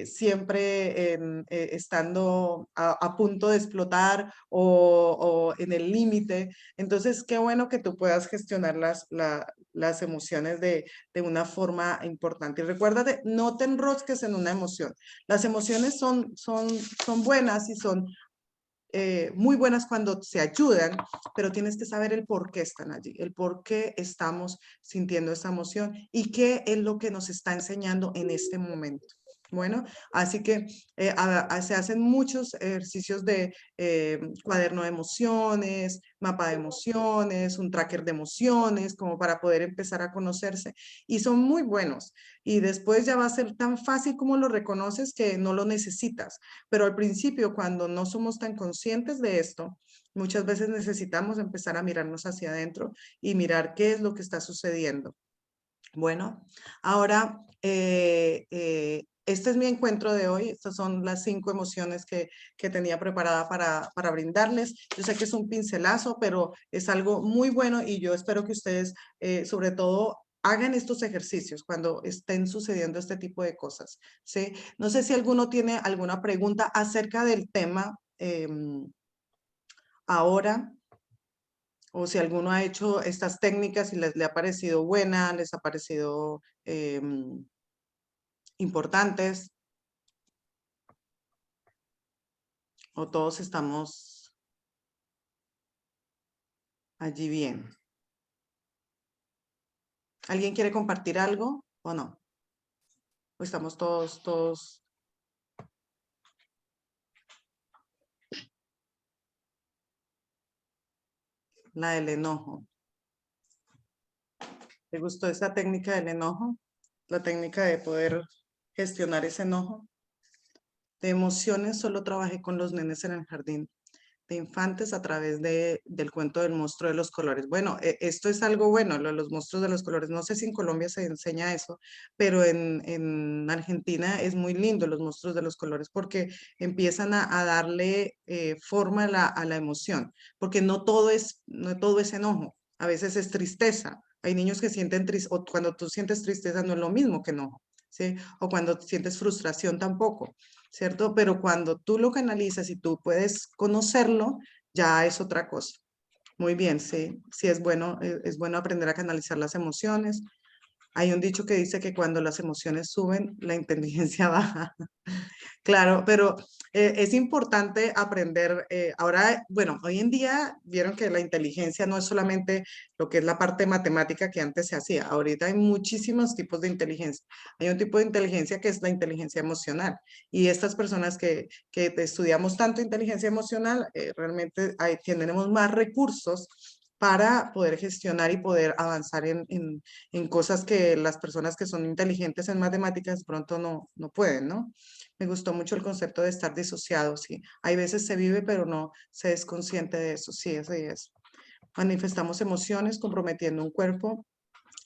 siempre estando a punto de explotar o en el límite. Entonces, qué bueno que tú puedas gestionar las emociones de una forma importante. Y recuérdate, no te enrosques en una emoción. Las emociones son buenas y son muy buenas cuando se ayudan, pero tienes que saber el por qué están allí, el por qué estamos sintiendo esa emoción y qué es lo que nos está enseñando en este momento. Bueno, así que se hacen muchos ejercicios de cuaderno de emociones, mapa de emociones, un tracker de emociones, como para poder empezar a conocerse. Y son muy buenos. Y después ya va a ser tan fácil como lo reconoces que no lo necesitas. Pero al principio, cuando no somos tan conscientes de esto, muchas veces necesitamos empezar a mirarnos hacia adentro y mirar qué es lo que está sucediendo. Bueno, ahora, este es mi encuentro de hoy. Estas son las 5 emociones que tenía preparada para brindarles. Yo sé que es un pincelazo, pero es algo muy bueno y yo espero que ustedes, sobre todo, hagan estos ejercicios cuando estén sucediendo este tipo de cosas, ¿sí? No sé si alguno tiene alguna pregunta acerca del tema ahora o si alguno ha hecho estas técnicas y le ha parecido buena, les ha parecido importantes, o todos estamos allí bien. ¿Alguien quiere compartir algo o no? ¿O estamos todos? La del enojo. ¿Te gustó esa técnica del enojo? La técnica de poder gestionar ese enojo. De emociones solo trabajé con los nenes en el jardín de infantes a través del cuento del monstruo de los colores. Bueno, esto es algo bueno, lo de los monstruos de los colores. No sé si en Colombia se enseña eso, pero en Argentina es muy lindo los monstruos de los colores porque empiezan a darle forma a la emoción, porque no todo es enojo, a veces es tristeza. Hay niños que sienten tristeza, o cuando tú sientes tristeza no es lo mismo que enojo, ¿sí? O cuando sientes frustración tampoco. ¿Cierto? Pero cuando tú lo canalizas y tú puedes conocerlo, ya es otra cosa. Muy bien, sí, sí es bueno aprender a canalizar las emociones. Hay un dicho que dice que cuando las emociones suben, la inteligencia baja. Claro, pero es importante aprender. Ahora, bueno, hoy en día vieron que la inteligencia no es solamente lo que es la parte matemática que antes se hacía. Ahorita hay muchísimos tipos de inteligencia. Hay un tipo de inteligencia que es la inteligencia emocional. Y estas personas que estudiamos tanto inteligencia emocional, realmente tenemos más recursos para poder gestionar y poder avanzar en cosas que las personas que son inteligentes en matemáticas pronto no pueden, ¿no? Me gustó mucho el concepto de estar disociado, sí. Hay veces se vive, pero no se es consciente de eso, sí, así es. Manifestamos emociones comprometiendo un cuerpo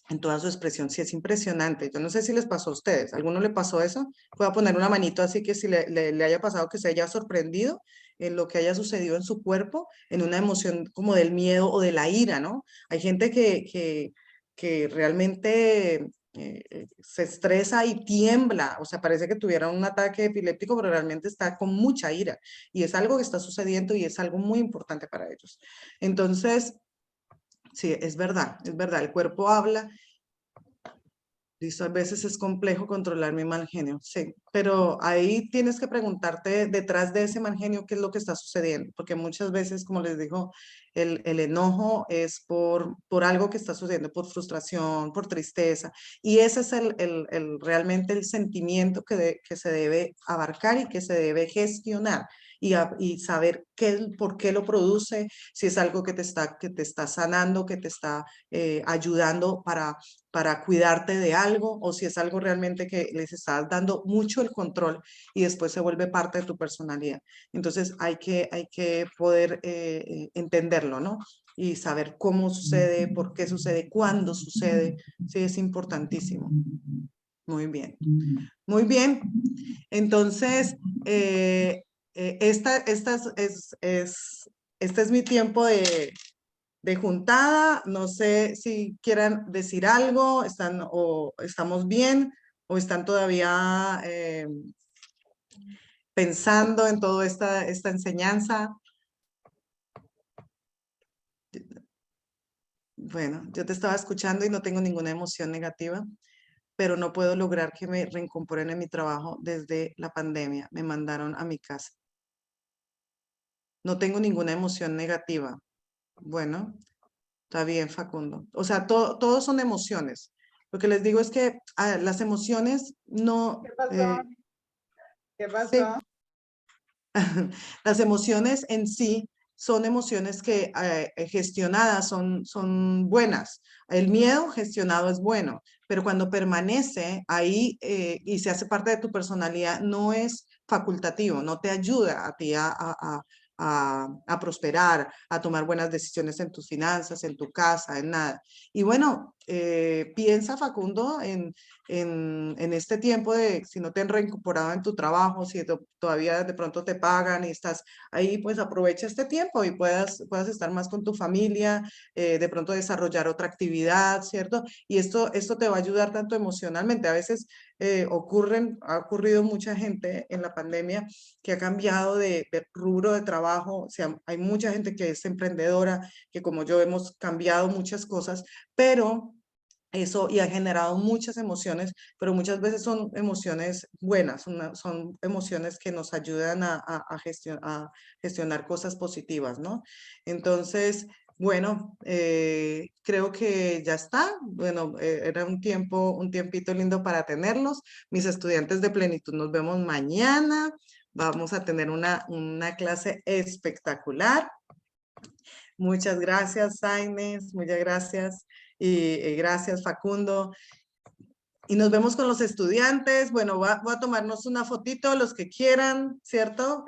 en toda su expresión, sí, es impresionante. Yo no sé si les pasó a ustedes, ¿a alguno le pasó eso? Voy a poner una manito así que si le haya pasado que se haya sorprendido en lo que haya sucedido en su cuerpo, en una emoción como del miedo o de la ira, ¿no? Hay gente que realmente se estresa y tiembla, o sea, parece que tuviera un ataque epiléptico, pero realmente está con mucha ira y es algo que está sucediendo y es algo muy importante para ellos. Entonces, sí, es verdad, el cuerpo habla. Listo, a veces es complejo controlar mi mal genio, sí, pero ahí tienes que preguntarte detrás de ese mal genio qué es lo que está sucediendo, porque muchas veces, como les digo, el enojo es por algo que está sucediendo, por frustración, por tristeza, y ese es realmente el sentimiento que se debe abarcar y que se debe gestionar y saber por qué lo produce, si es algo que te está sanando, que te está ayudando para cuidarte de algo o si es algo realmente que les estás dando mucho el control y después se vuelve parte de tu personalidad. Entonces hay que poder entenderlo, ¿no? Y saber cómo sucede, por qué sucede, cuándo sucede. Sí, es importantísimo. Muy bien. Muy bien. Entonces, este es mi tiempo de juntada. No sé si quieran decir algo, o estamos bien o están todavía pensando en toda esta enseñanza. Bueno, yo te estaba escuchando y no tengo ninguna emoción negativa, pero no puedo lograr que me reincorporen en mi trabajo desde la pandemia. Me mandaron a mi casa. No tengo ninguna emoción negativa. Bueno, está bien, Facundo. O sea, todos son emociones. Lo que les digo es que las emociones no... ¿Qué pasó? ¿Qué sí, pasó? las emociones en sí son emociones que gestionadas son buenas. El miedo gestionado es bueno, pero cuando permanece ahí y se hace parte de tu personalidad, no es facultativo, no te ayuda a ti a prosperar, a tomar buenas decisiones en tus finanzas, en tu casa, en nada. Y bueno, piensa, Facundo, en este tiempo de si no te han reincorporado en tu trabajo, si todavía de pronto te pagan y estás ahí, pues aprovecha este tiempo y puedas estar más con tu familia, de pronto desarrollar otra actividad, ¿cierto? Y esto te va a ayudar tanto emocionalmente. A veces ha ocurrido mucha gente en la pandemia que ha cambiado de rubro de trabajo. O sea, hay mucha gente que es emprendedora, que como yo hemos cambiado muchas cosas, pero eso y ha generado muchas emociones, pero muchas veces son emociones buenas, son emociones que nos ayudan a gestionar cosas positivas, ¿no? Entonces, bueno, creo que ya está. Bueno, era un tiempito lindo para tenerlos. Mis estudiantes de plenitud, nos vemos mañana. Vamos a tener una clase espectacular. Muchas gracias, Aines, muchas gracias. Y gracias, Facundo. Y nos vemos con los estudiantes. Bueno, voy a tomarnos una fotito, los que quieran, ¿cierto?